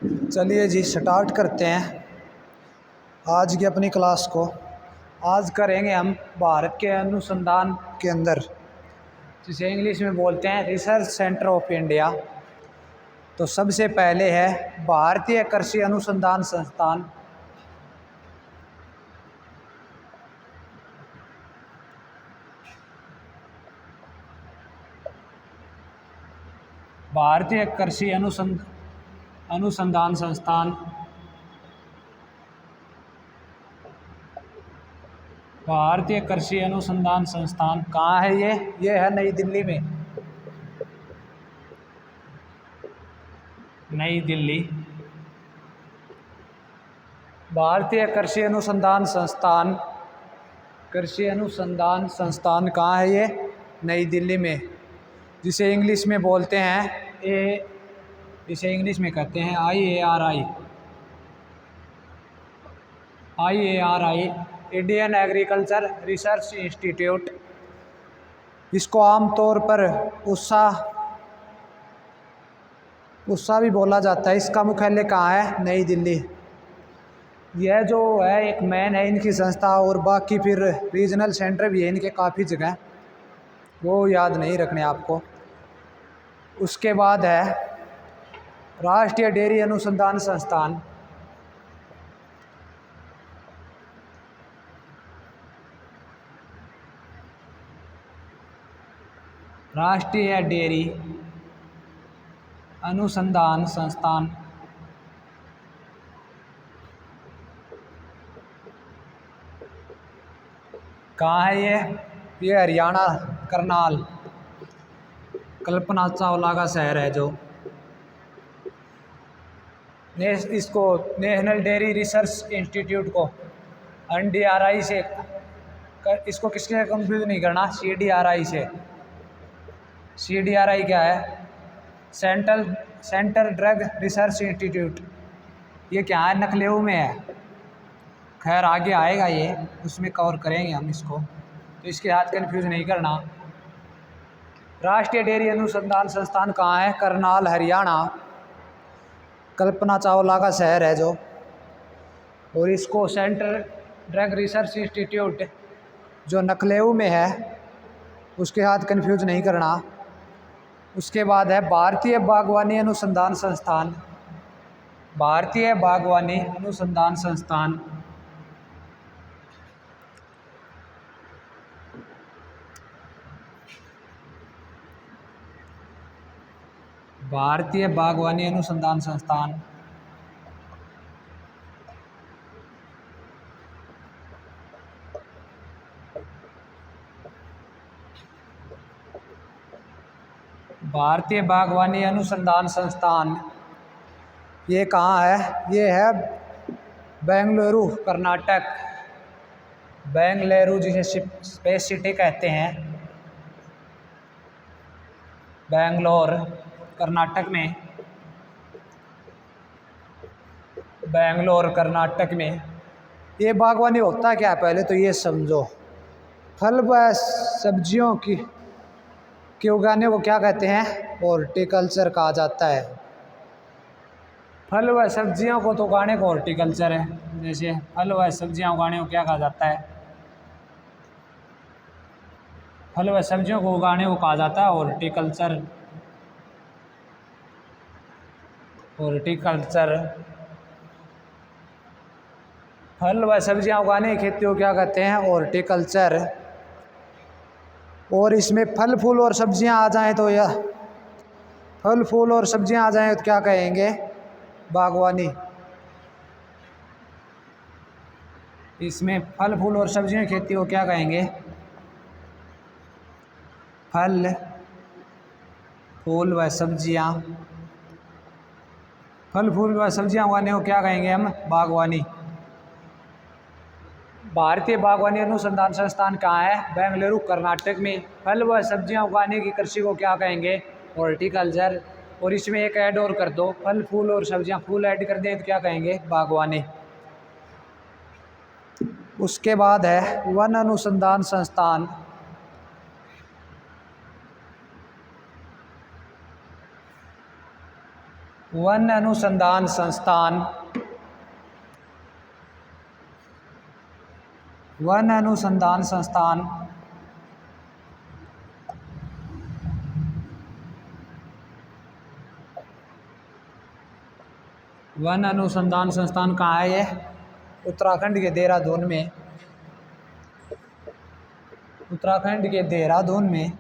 चलिए जी स्टार्ट करते हैं आज की अपनी क्लास को। आज करेंगे हम भारत के अनुसंधान के अंदर, जिसे इंग्लिश में बोलते हैं रिसर्च सेंटर ऑफ इंडिया। तो सबसे पहले है भारतीय कृषि अनुसंधान संस्थान। भारतीय कृषि अनुसंधान संस्थान, भारतीय कृषि अनुसंधान संस्थान कहाँ है? ये है नई दिल्ली में, नई दिल्ली। भारतीय कृषि अनुसंधान संस्थान, कृषि अनुसंधान संस्थान कहाँ है? ये नई दिल्ली में, जिसे इंग्लिश में बोलते हैं इसे इंग्लिश में कहते हैं IARI, Indian agriculture research institute. इसको आमतौर पर उषा भी बोला जाता है। इसका मुख्यालय कहाँ है? नई दिल्ली। यह जो है एक मेन है इनकी संस्था, और बाकी फिर रीजनल सेंटर भी है इनके काफ़ी जगह, वो याद नहीं रखने आपको। उसके बाद है राष्ट्रीय डेयरी अनुसंधान संस्थान। राष्ट्रीय डेयरी अनुसंधान संस्थान कहाँ है? ये हरियाणा, करनाल, कल्पना चावला का शहर है जो। इसको नेशनल डेयरी रिसर्च इंस्टीट्यूट को NDRI से, इसको किसके कंफ्यूज नहीं करना CDRI से। CDRI क्या है? Central drug research institute. ये क्या है? लखनऊ में है। खैर आगे आएगा ये, उसमें कवर करेंगे हम इसको, तो इसके साथ कंफ्यूज नहीं करना। राष्ट्रीय डेयरी अनुसंधान संस्थान कहाँ है? करनाल, हरियाणा, कल्पना चावला का शहर है जो। और इसको सेंट्रल ड्रग रिसर्च इंस्टीट्यूट जो लखनऊ में है, उसके साथ कंफ्यूज नहीं करना। उसके बाद है भारतीय बागवानी अनुसंधान संस्थान। भारतीय बागवानी अनुसंधान संस्थान, भारतीय बागवानी अनुसंधान संस्थान भारतीय बागवानी अनुसंधान संस्थान ये कहाँ है? ये है बेंगलुरु, कर्नाटक। बेंगलुरु जिसे स्पेस सिटी कहते हैं, बेंगलोर कर्नाटक में, बेंगलोर कर्नाटक में। ये बागवानी होता क्या है पहले तो ये समझो। फल व सब्जियों के उगाने को क्या कहते हैं? हॉर्टिकल्चर कहा जाता है। फल व सब्जियों को तो उगाने को हॉर्टिकल्चर है। जैसे फल व सब्जियां उगाने को क्या कहा जाता है? फल व सब्जियों को उगाने को कहा जाता है हॉर्टिकल्चर। हॉर्टिकल्चर फल व सब्जियां उगाने की खेती को क्या कहते हैं? हॉर्टिकल्चर। और इसमें फल फूल और सब्जियां आ जाएं तो यह फल फूल और सब्जियां आ जाएं तो क्या कहेंगे? बागवानी। इसमें फल फूल और सब्जियों की खेती को क्या कहेंगे? फल फूल व सब्जियां, फल फूल व सब्जियां उगाने को क्या कहेंगे हम? बागवानी। भारतीय बागवानी अनुसंधान संस्थान कहाँ है? बेंगलुरु, कर्नाटक में। फल व सब्जियां उगाने की कृषि को क्या कहेंगे? हॉर्टिकल्चर। और इसमें एक ऐड और कर दो, फल फूल और सब्जियां, फूल ऐड कर दें तो क्या कहेंगे? बागवानी। उसके बाद है वन अनुसंधान संस्थान। वन अनुसंधान संस्थान, वन अनुसंधान संस्थान, वन अनुसंधान संस्थान कहाँ है ये? उत्तराखंड के देहरादून में, उत्तराखंड के देहरादून में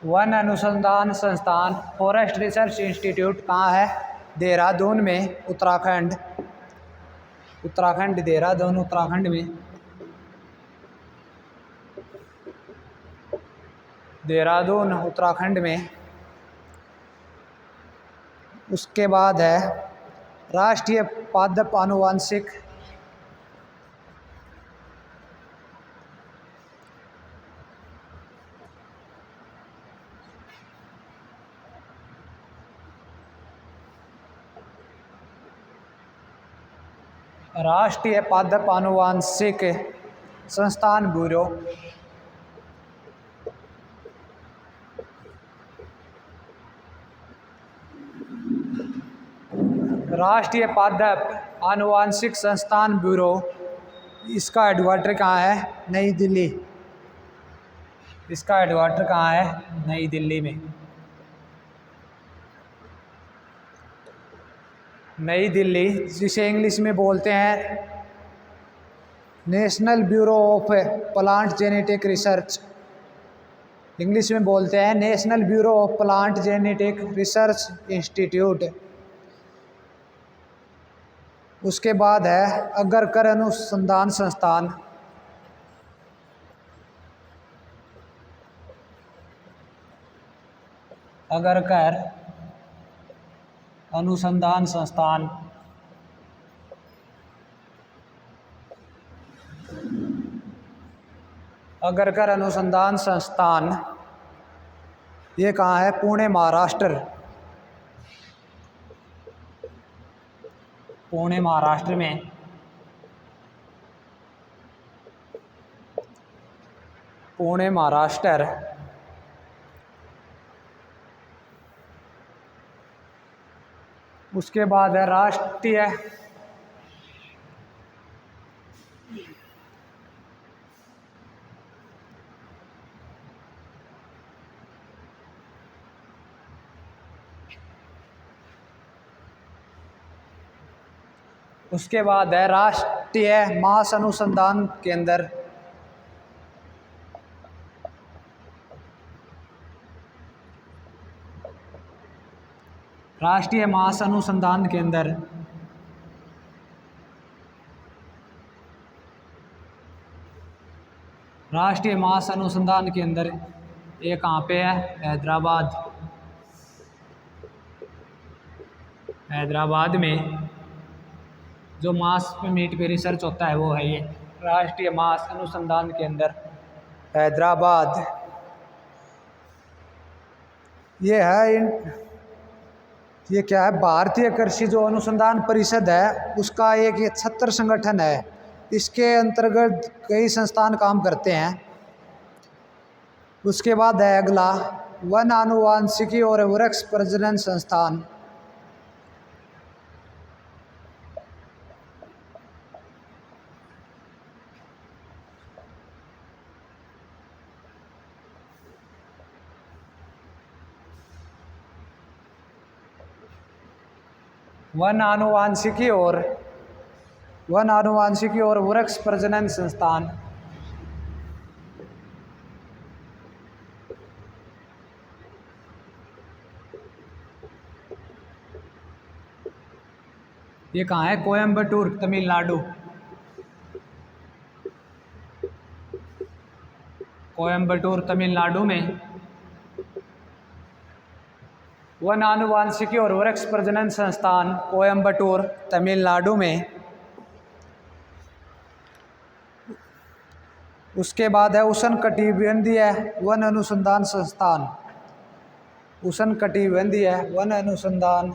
वन अनुसंधान संस्थान फॉरेस्ट रिसर्च इंस्टीट्यूट कहाँ है? देहरादून में, उत्तराखंड, उत्तराखंड देहरादून उत्तराखंड में, देहरादून उत्तराखंड में। उसके बाद है राष्ट्रीय पादप आनुवांशिक, राष्ट्रीय पादप आनुवांशिक संस्थान ब्यूरो, राष्ट्रीय पादप आनुवांशिक संस्थान ब्यूरो, इसका हेडक्वार्टर कहाँ है? नई दिल्ली, इसका हेडक्वार्टर कहाँ है? नई दिल्ली में, नई दिल्ली, जिसे इंग्लिश में बोलते हैं national bureau of plant genetic research, English में बोलते हैं national bureau of plant genetic research institute. उसके बाद है अगरकर अनुसंधान संस्थान, अगरकर अनुसंधान संस्थान, अगरकर अनुसंधान संस्थान, ये कहाँ है? पुणे महाराष्ट्र, पुणे महाराष्ट्र में, पुणे महाराष्ट्र। उसके बाद है राष्ट्रीय उसके बाद है राष्ट्रीय मांस अनुसंधान केंद्र, राष्ट्रीय मांस अनुसंधान केंद्र, राष्ट्रीय मांस अनुसंधान केंद्र, ये कहाँ पे है? हैदराबाद, हैदराबाद में। जो मांस पे मीट पे रिसर्च होता है वो है ये राष्ट्रीय मांस अनुसंधान केंद्र, हैदराबाद। ये है ये क्या है? भारतीय कृषि जो अनुसंधान परिषद है उसका एक ये छत्र संगठन है, इसके अंतर्गत कई संस्थान काम करते हैं। उसके बाद है अगला वन आनुवांशिकी और वृक्ष प्रजनन संस्थान, वन आनुवांशिकी और वृक्ष प्रजनन संस्थान। ये कहाँ है? कोयम्बटूर, तमिलनाडु, कोयम्बटूर तमिलनाडु में। वन आनुवांशिकी और वृक्ष प्रजनन संस्थान कोयम्बटूर तमिलनाडु में। उसके बाद है उष्णकटिबंधीय वन अनुसंधान संस्थान, उष्णकटिबंधीय वन अनुसंधान,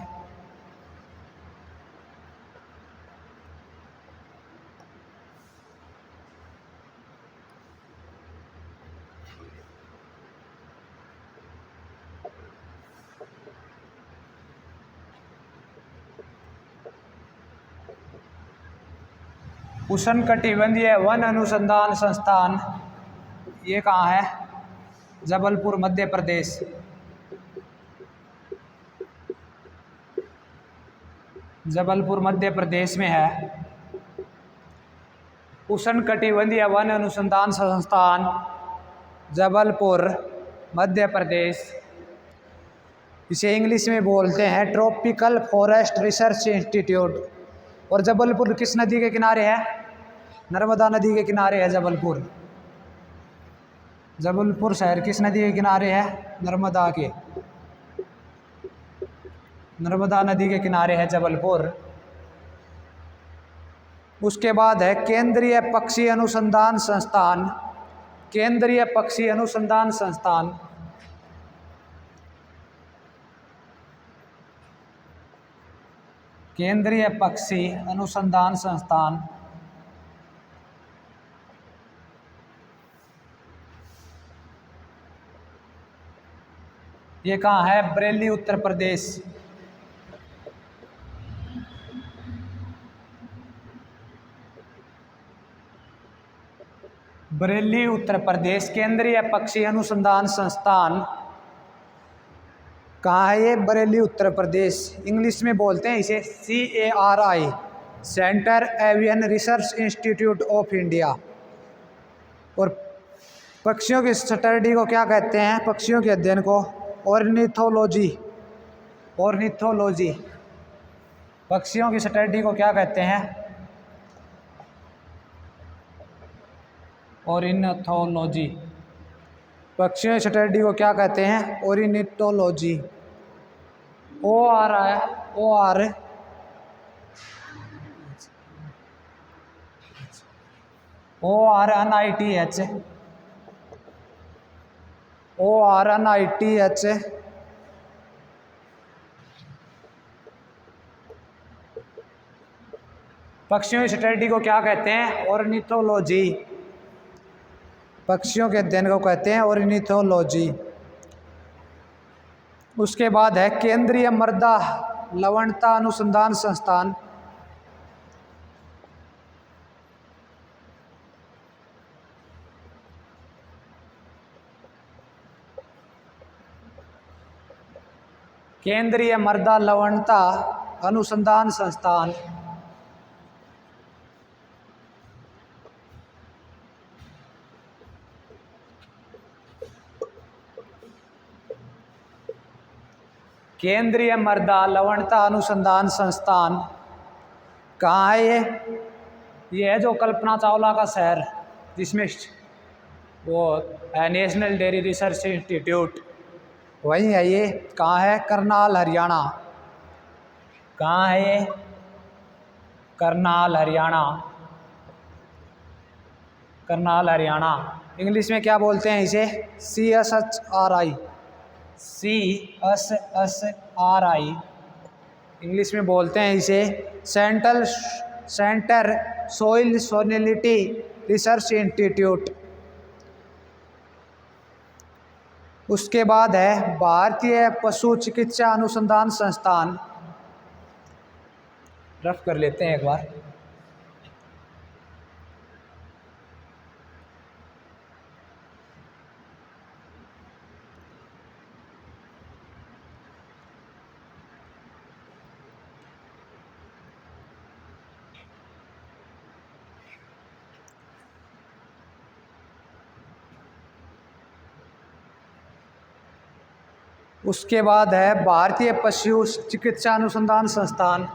उष्णकटिबंधीय वन अनुसंधान संस्थान, ये कहाँ है? जबलपुर मध्य प्रदेश। जबलपुर मध्य प्रदेश में है उष्णकटिबंधीय वन अनुसंधान संस्थान, जबलपुर मध्य प्रदेश। इसे इंग्लिश में बोलते हैं ट्रॉपिकल फॉरेस्ट रिसर्च इंस्टीट्यूट। और जबलपुर किस नदी के किनारे है? नर्मदा नदी के किनारे है जबलपुर। जबलपुर शहर किस नदी के किनारे है? नर्मदा नदी के किनारे है जबलपुर। उसके बाद है केंद्रीय पक्षी अनुसंधान संस्थान। केंद्रीय पक्षी अनुसंधान संस्थान, केंद्रीय पक्षी अनुसंधान संस्थान, ये कहाँ है? बरेली उत्तर प्रदेश। बरेली उत्तर प्रदेश। केंद्रीय पक्षी अनुसंधान संस्थान कहाँ है? ये बरेली उत्तर प्रदेश। इंग्लिश में बोलते हैं इसे CARI, centre avian research institute of India. और पक्षियों की स्टडी को क्या कहते हैं? पक्षियों के अध्ययन को ऑर्निथोलॉजी। ऑर्निथोलॉजी। पक्षियों की स्टडी को क्या कहते हैं? ऑर्निथोलॉजी। पक्षियों की स्टडी को क्या कहते हैं? ऑर्निथोलॉजी। ORNITH। पक्षियों की स्टडी को क्या कहते हैं? ऑर्निथोलॉजी। पक्षियों के अध्ययन को कहते हैं ऑर्निथोलॉजी। उसके बाद है केंद्रीय मृदा लवणता अनुसंधान संस्थान। केंद्रीय मृदा लवणता अनुसंधान संस्थान, केंद्रीय मृदा लवणता अनुसंधान संस्थान कहाँ है? ये है जो कल्पना चावला का शहर, जिसमें वो है नेशनल डेयरी रिसर्च इंस्टीट्यूट, वही है ये। कहाँ है? करनाल हरियाणा। कहाँ है ये? करनाल हरियाणा। करनाल हरियाणा। इंग्लिश में क्या बोलते हैं इसे? CSHRI। CSHRI इंग्लिश में बोलते हैं इसे सेंटर सोइल सोलिनिटी रिसर्च इंस्टीट्यूट। उसके बाद है भारतीय पशु चिकित्सा अनुसंधान संस्थान। रफ कर लेते हैं एक बार। उसके बाद है भारतीय पशु चिकित्सा अनुसंधान संस्थान।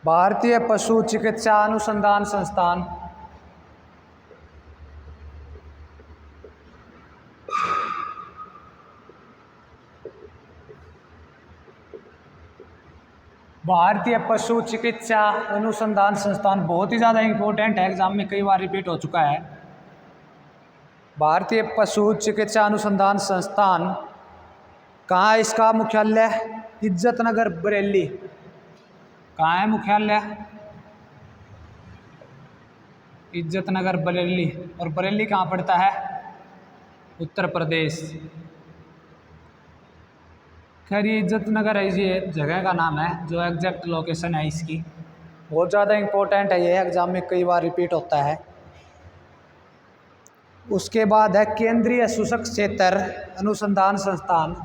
भारतीय पशु चिकित्सा अनुसंधान संस्थान। भारतीय पशु चिकित्सा अनुसंधान संस्थान बहुत ही ज़्यादा इम्पोर्टेंट है, एग्जाम में कई बार रिपीट हो चुका है। भारतीय पशु चिकित्सा अनुसंधान संस्थान कहाँ है? इसका मुख्यालय इज्जत नगर बरेली। कहाँ है मुख्यालय? इज्जत नगर बरेली। और बरेली कहाँ पड़ता है? उत्तर प्रदेश। खैर ये इज्जत नगर है, ये जगह का नाम है, जो एग्जैक्ट लोकेशन है इसकी। बहुत ज़्यादा इम्पोर्टेंट है, ये एग्जाम में कई बार रिपीट होता है। उसके बाद है केंद्रीय शुष्क क्षेत्र अनुसंधान संस्थान।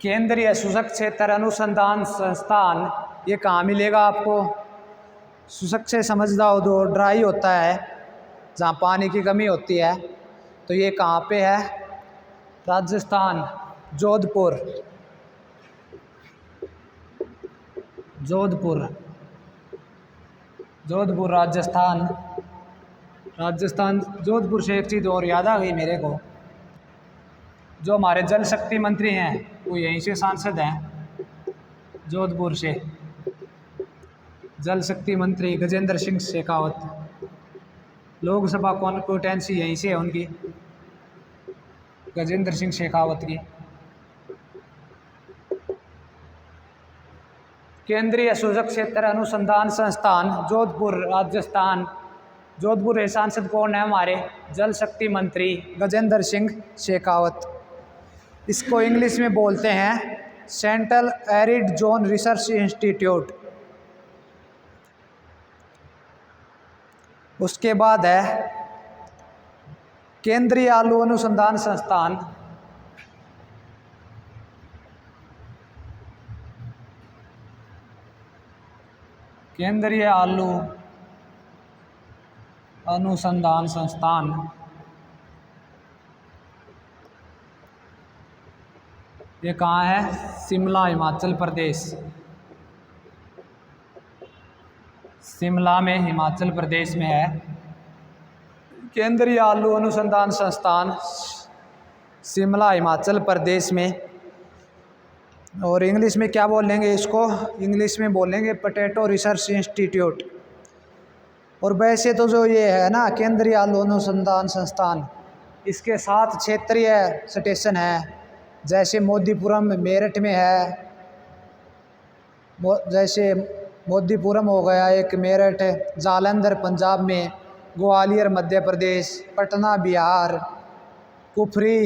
केंद्रीय शुष्क क्षेत्र अनुसंधान संस्थान ये कहाँ मिलेगा आपको? शुष्क से समझदा हो तो ड्राई होता है, जहाँ पानी की कमी होती है। तो ये कहाँ पे है? राजस्थान, जोधपुर। जोधपुर, जोधपुर राजस्थान। राजस्थान जोधपुर से एक चीज़ और याद आ गई मेरे को, जो हमारे जल शक्ति मंत्री हैं वो यहीं से सांसद हैं, जोधपुर से। जल शक्ति मंत्री गजेंद्र सिंह शेखावत, लोकसभा कॉन्स्टिट्यूएंसी यहीं से है उनकी, गजेंद्र सिंह शेखावत की। केंद्रीय शुष्क क्षेत्र अनुसंधान संस्थान जोधपुर राजस्थान। जोधपुर के सांसद कौन है हमारे? जल शक्ति मंत्री गजेंद्र सिंह शेखावत। इसको इंग्लिश में बोलते हैं central arid zone research institute. उसके बाद है केंद्रीय आलू अनुसंधान संस्थान। केंद्रीय आलू अनुसंधान संस्थान ये कहाँ है? शिमला, हिमाचल प्रदेश। शिमला में, हिमाचल प्रदेश में है केंद्रीय आलू अनुसंधान संस्थान, शिमला, हिमाचल प्रदेश में। और इंग्लिश में क्या बोलेंगे इसको? इंग्लिश में बोलेंगे पोटैटो रिसर्च इंस्टीट्यूट। और वैसे तो जो ये है ना केंद्रीय आलू अनुसंधान संस्थान, इसके 7 क्षेत्रीय स्टेशन हैं, जैसे मोदीपुरम मेरठ में है, जैसे मोदीपुरम हो गया एक, मेरठ, जालंधर पंजाब में, ग्वालियर मध्य प्रदेश, पटना बिहार, कुफरी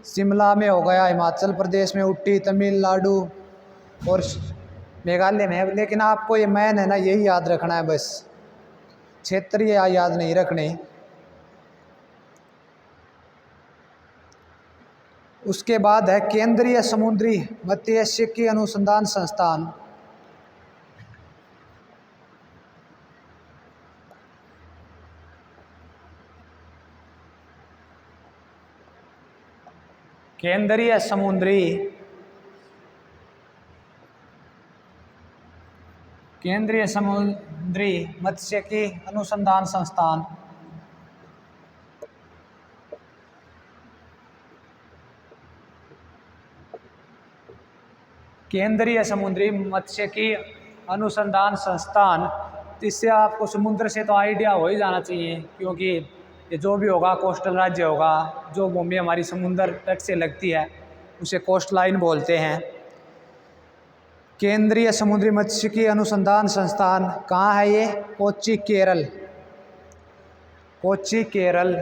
शिमला में हो गया हिमाचल प्रदेश में, ऊटी तमिलनाडु और मेघालय में है। लेकिन आपको ये मैन है ना यही याद रखना है बस, क्षेत्रीय याद नहीं रखने। उसके बाद है केंद्रीय समुद्री मत्स्यिकी अनुसंधान संस्थान। केंद्रीय समुद्री मत्स्यिकी अनुसंधान संस्थान। केंद्रीय समुद्री मत्स्यिकी अनुसंधान संस्थान, इससे आपको समुद्र से तो आइडिया हो ही जाना चाहिए, क्योंकि ये जो भी होगा कोस्टल राज्य होगा, जो भूमि हमारी समुद्र तट से लगती है उसे कोस्ट लाइन बोलते हैं। केंद्रीय समुद्री मत्स्यिकी अनुसंधान संस्थान कहाँ है ये? कोच्चि, केरल। कोच्चि, केरल।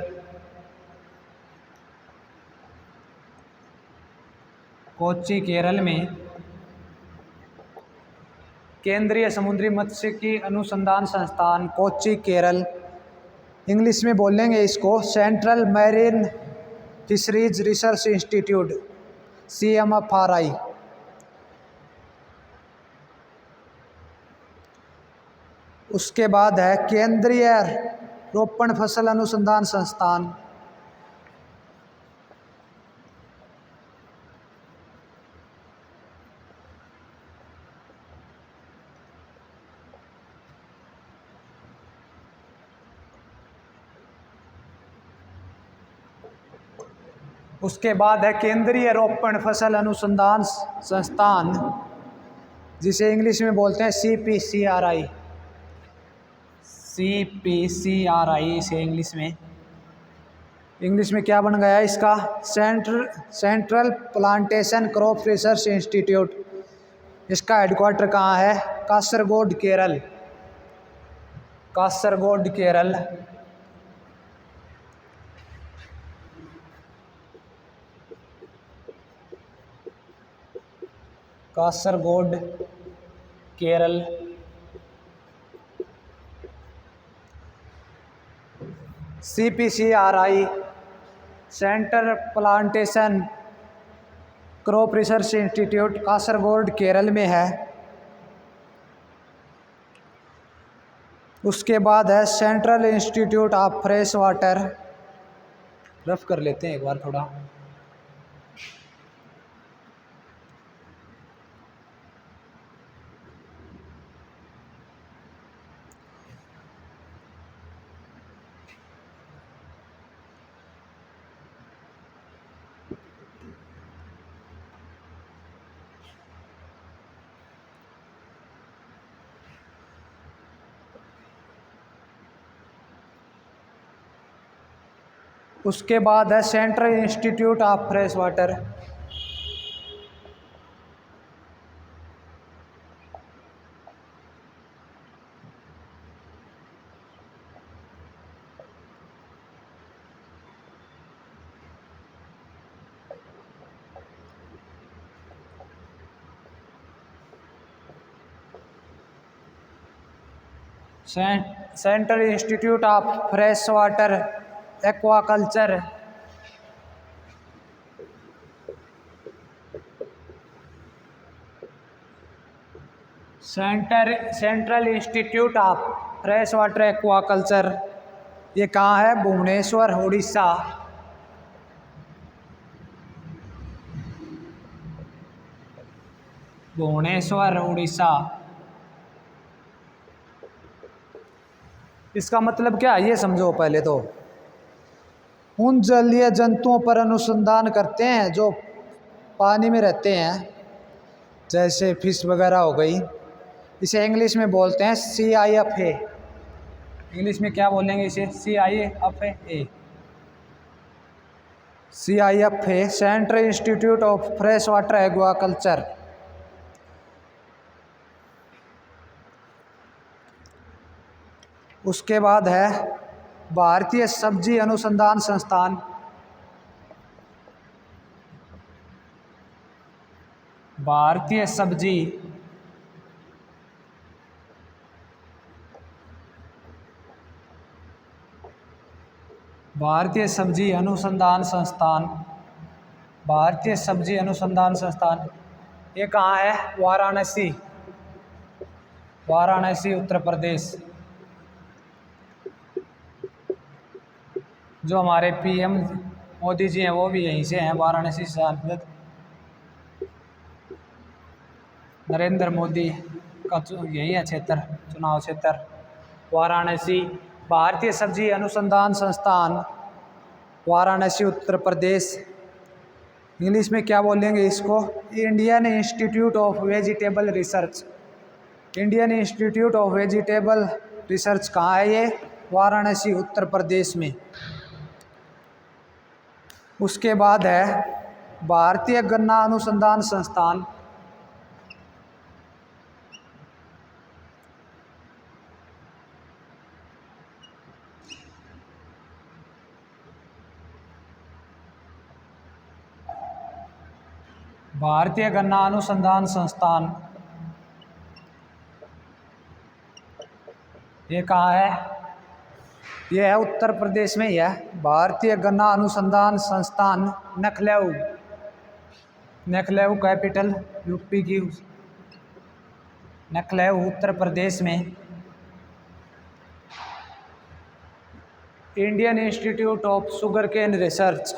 कोच्चि, केरल में केंद्रीय समुद्री मत्स्यिकी अनुसंधान संस्थान, कोच्चि, केरल। इंग्लिश में बोलेंगे इसको central marine fisheries research institute, CMFRI। उसके बाद है केंद्रीय रोपण फसल अनुसंधान संस्थान। उसके बाद है केंद्रीय रोपण फसल अनुसंधान संस्थान, जिसे इंग्लिश में बोलते हैं CPCRI। CPCRI इसे इंग्लिश में क्या बन गया इसका? Central plantation crop research institute. इसका हेडक्वार्टर कहाँ है? Kasaragod Kerala. Kasaragod Kerala. Kasaragod Kerala. CPCRI centre plantation crop research institute Kasaragod Kerala में है। उसके बाद है central institute of fresh water. Rough कर लेते हैं एक बार थोड़ा। उसके बाद है central institute of fresh water. Central institute of fresh water aquaculture. Central institute of fresh water aquaculture ये कहाँ है? भुवनेश्वर उड़ीसा। भुवनेश्वर उड़ीसा। इसका मतलब क्या है ये समझो पहले तो। उन जलीय जंतुओं पर अनुसंधान करते हैं जो पानी में रहते हैं, जैसे फिश वगैरह हो गई। इसे इंग्लिश में बोलते हैं CIFA। इंग्लिश में क्या बोलेंगे इसे? CIFA। CIFA central institute of fresh water aquaculture. उसके बाद है भारतीय सब्जी अनुसंधान संस्थान। भारतीय सब्जी अनुसंधान संस्थान। भारतीय सब्जी अनुसंधान संस्थान ये कहाँ है? वाराणसी। वाराणसी उत्तर प्रदेश। जो हमारे PM मोदी जी हैं वो भी यहीं से हैं, वाराणसी सांसद नरेंद्र मोदी का यही है क्षेत्र, चुनाव क्षेत्र वाराणसी। भारतीय सब्जी अनुसंधान संस्थान वाराणसी उत्तर प्रदेश। इंग्लिश में क्या बोलेंगे इसको? Indian institute of vegetable research. Indian institute of vegetable research कहाँ है? ये वाराणसी उत्तर प्रदेश में। उसके बाद है भारतीय गन्ना अनुसंधान संस्थान। भारतीय गन्ना अनुसंधान संस्थान ये कहाँ है? ये है उत्तर प्रदेश में ही है। भारतीय गन्ना अनुसंधान संस्थान नखलऊ। नखलऊ कैपिटल यूपी की, नखलऊ उत्तर प्रदेश में। Indian institute of sugar cane research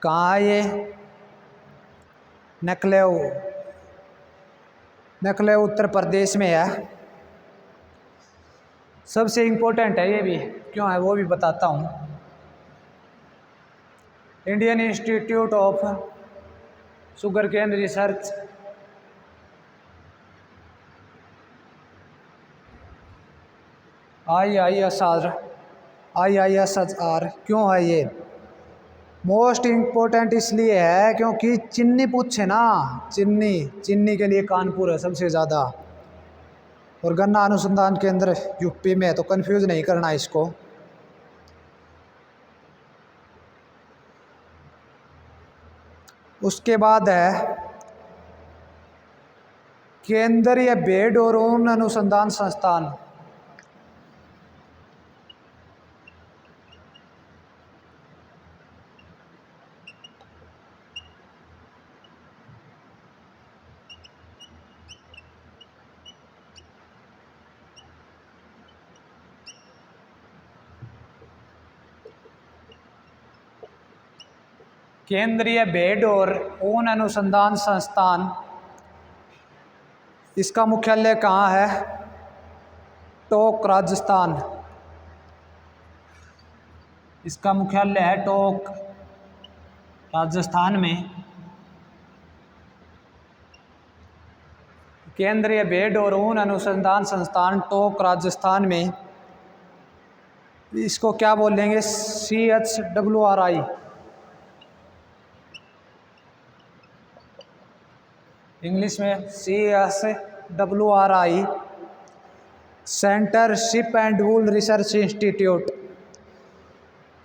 कहाँ है? ये नखलऊ। नखलऊ उत्तर प्रदेश में है। सबसे इम्पोर्टेंट है ये भी, क्यों है वो भी बताता हूँ। Indian institute of sugar cane research IISR, IISR क्यों है ये मोस्ट इम्पोर्टेंट? इसलिए है क्योंकि चीनी पूछे ना, चीनी चीनी के लिए कानपुर है सबसे ज़्यादा, और गन्ना अनुसंधान केंद्र यूपी में है, तो कंफ्यूज नहीं करना इसको। उसके बाद है केंद्रीय भेड़ और ऊन अनुसंधान संस्थान। केंद्रीय भेड़ और ऊन अनुसंधान संस्थान, इसका मुख्यालय कहाँ है? टोंक, राजस्थान। इसका मुख्यालय है टोंक, राजस्थान में। केंद्रीय भेड़ और ऊन अनुसंधान संस्थान टोंक, राजस्थान में। इसको क्या बोलेंगे? CHRRI, इंग्लिश में CHRRI, centre ship and wool research institute,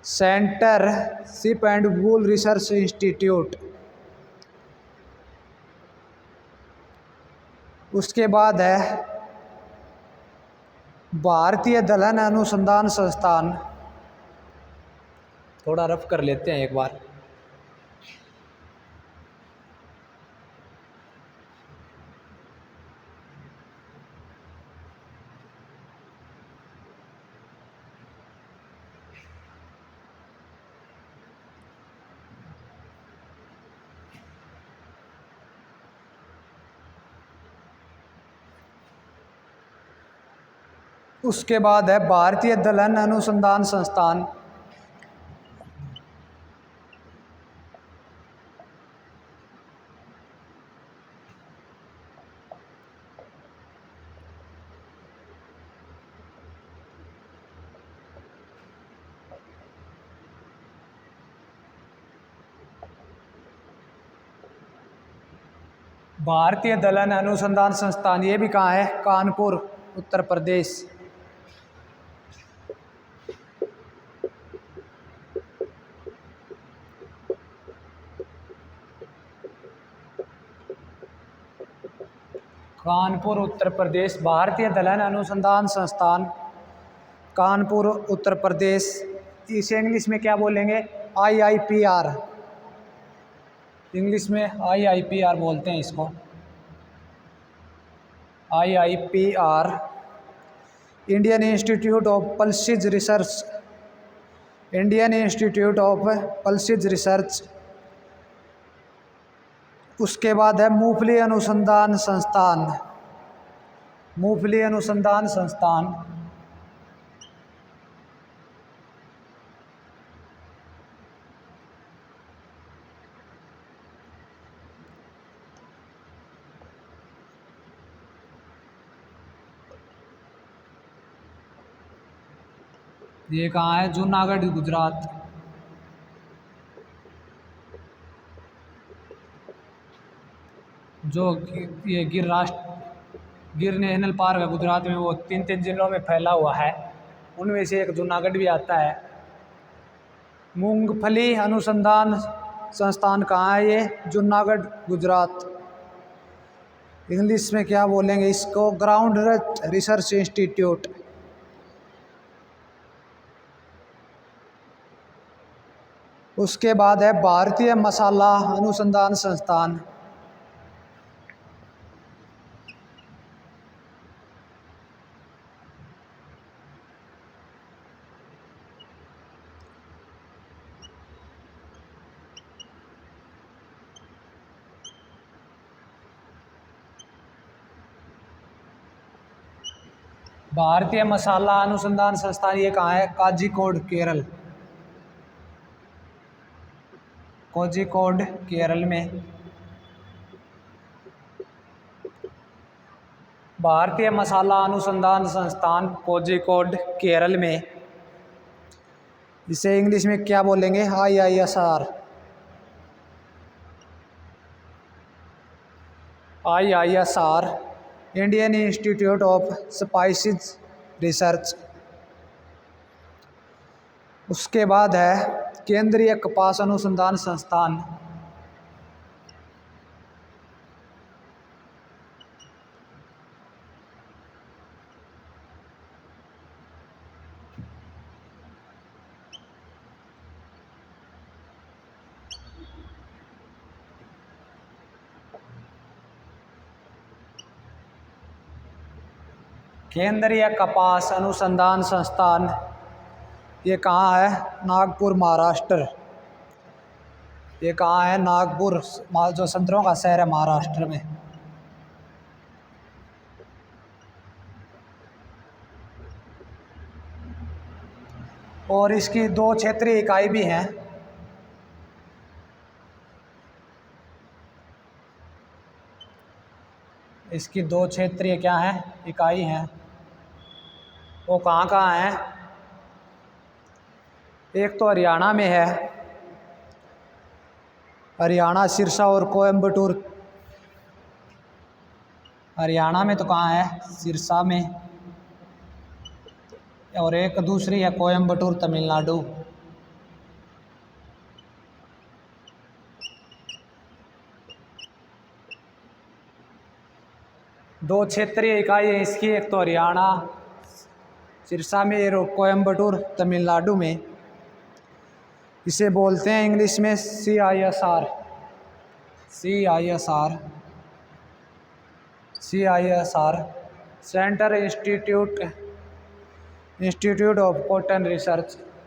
centre ship and wool research institute. उसके बाद है भारतीय दलहन अनुसंधान संस्थान, थोड़ा रफ कर लेते हैं एक बार। उसके बाद है भारतीय दलहन अनुसंधान संस्थान, भारतीय दलहन अनुसंधान संस्थान, ये भी कहाँ है? कानपुर, उत्तर प्रदेश। कानपुर, उत्तर प्रदेश। भारतीय दलहन अनुसंधान संस्थान, कानपुर, उत्तर प्रदेश। इसे इंग्लिश में क्या बोलेंगे? IIPR, इंग्लिश में IIPR बोलते हैं इसको, IIPR, Indian institute of pulses research, Indian institute of pulses research. उसके बाद है मूंगफली अनुसंधान संस्थान, मूंगफली अनुसंधान संस्थान। ये कहाँ है? जूनागढ़, गुजरात। जो ये गिर नेशनल पार्क है गुजरात में, वो 3 जिलों में फैला हुआ है, उनमें से एक जूनागढ़ भी आता है। मूंगफली अनुसंधान संस्थान कहाँ है? ये जूनागढ़, गुजरात। इंग्लिश में क्या बोलेंगे इसको? Ground research institute. उसके बाद है भारतीय मसाला अनुसंधान संस्थान, भारतीय मसाला अनुसंधान संस्थान, ये कहाँ है? काजीकोड, केरल, कोझिकोड, केरल में। भारतीय मसाला अनुसंधान संस्थान कोझिकोड केरल में। इसे इंग्लिश में क्या बोलेंगे? IISR। IISR Indian institute of spices research. उसके बाद है केंद्रीय कपास अनुसंधान संस्थान। केंद्रीय कपास अनुसंधान संस्थान ये कहाँ है? नागपुर, महाराष्ट्र। ये कहाँ है? नागपुर, जो संतरों का शहर है महाराष्ट्र में। और इसकी 2 क्षेत्रीय इकाई भी हैं। इसकी 2 क्षेत्रीय क्या हैं? इकाई हैं। वो कहाँ कहाँ हैं? एक तो हरियाणा में है, हरियाणा, सिरसा और कोयम्बटूर। हरियाणा में तो कहाँ है? सिरसा में। और एक दूसरी है कोयम्बटूर, तमिलनाडु। दो क्षेत्रीय इकाई है इसकी, एक तो हरियाणा सिरसा में और कोयम्बटूर तमिलनाडु में। इसे बोलते हैं इंग्लिश में CISR। Centre institute of cotton research.